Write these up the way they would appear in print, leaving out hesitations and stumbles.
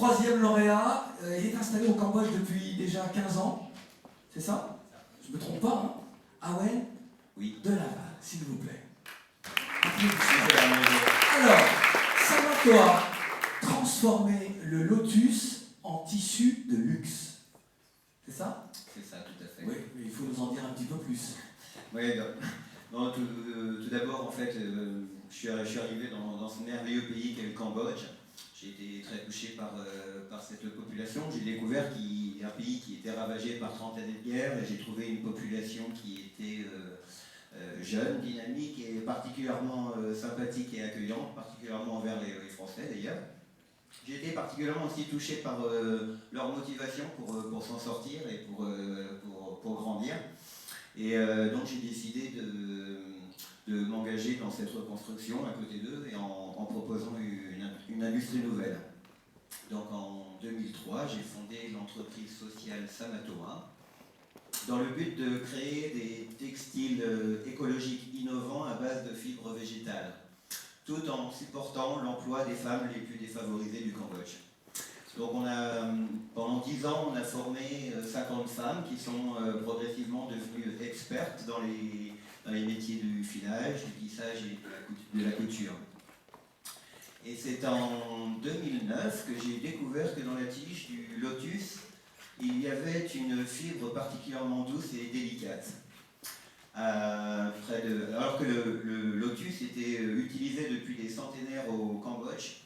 Troisième lauréat, il est installé au Cambodge depuis déjà 15 ans. C'est ça? Je ne me trompe pas, hein? Awen? Oui. De Laval, s'il vous plaît. Alors, Samatoa, transformer le lotus en tissu de luxe. C'est ça? C'est ça, tout à fait. Oui, mais il faut nous en dire un petit peu plus. Oui, non, tout d'abord, en fait, je suis arrivé dans ce merveilleux pays qu'est le Cambodge. J'ai été très touché par cette population. J'ai découvert qu'il y a un pays qui était ravagé par 30 années de guerre et j'ai trouvé une population qui était jeune, dynamique et particulièrement sympathique et accueillante, particulièrement envers les Français d'ailleurs. J'ai été particulièrement aussi touché par leur motivation pour s'en sortir et pour grandir. Et donc j'ai décidé de m'engager dans cette reconstruction à côté d'eux et en proposant une industrie nouvelle. Donc en 2003, j'ai fondé l'entreprise sociale Samatoa dans le but de créer des textiles écologiques innovants à base de fibres végétales, tout en supportant l'emploi des femmes les plus défavorisées du Cambodge. Donc pendant 10 ans, on a formé 50 femmes qui sont progressivement devenues expertes dans les métiers du filage, du tissage et de la couture. Et c'est en 2009 que j'ai découvert que dans la tige du lotus, il y avait une fibre particulièrement douce et délicate. Alors que le lotus était utilisé depuis des centenaires au Cambodge,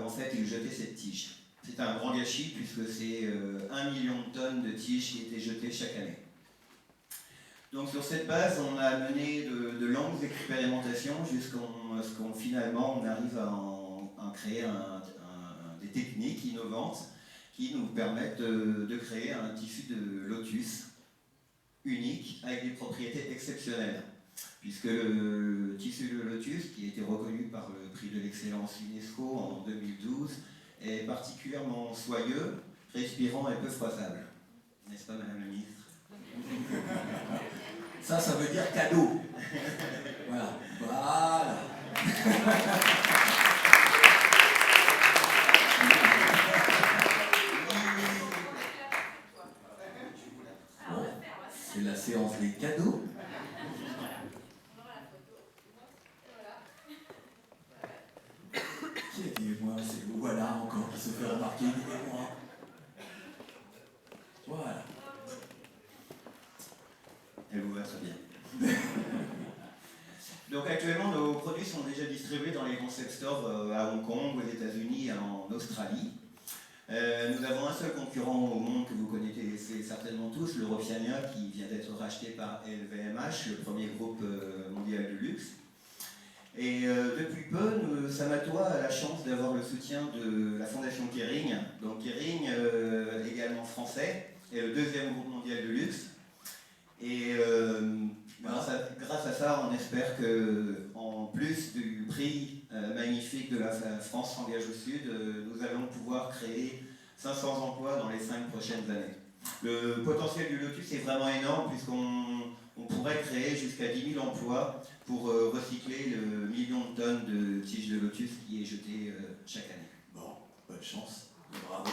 en fait, il jetait cette tige. C'est un grand gâchis puisque c'est 1 million de tonnes de tiges qui étaient jetées chaque année. Donc sur cette base, on a mené de longues expérimentations jusqu'à ce qu'on finalement on arrive à créer des techniques innovantes qui nous permettent de créer un tissu de lotus unique avec des propriétés exceptionnelles. Puisque le tissu de lotus, qui a été reconnu par le prix de l'excellence UNESCO en 2012, est particulièrement soyeux, respirant et peu froissable. N'est-ce pas, Madame la Ministre? Ça veut dire cadeau. Voilà. Voilà. Bon, c'est la séance des cadeaux. Qui a dit moi? C'est voilà encore qui se fait remarquer, moi. Voilà. Elle vous va très bien. Donc actuellement, nos produits sont déjà distribués dans les concept stores à Hong Kong, aux États-Unis et en Australie. Nous avons un seul concurrent au monde que vous connaissez certainement tous, l'Europiania, qui vient d'être racheté par LVMH, le premier groupe mondial du luxe. Et depuis peu, Samatoa a la chance d'avoir le soutien de la fondation Kering. Donc Kering, également français, est le deuxième groupe mondial de luxe. Et grâce à ça, on espère que, en plus du prix magnifique de la France s'engage au Sud, nous allons pouvoir créer 500 emplois dans les 5 prochaines années. Le potentiel du lotus est vraiment énorme puisqu'on pourrait créer jusqu'à 10 000 emplois pour recycler le million de tonnes de tiges de lotus qui est jeté chaque année. Bon, bonne chance, bravo.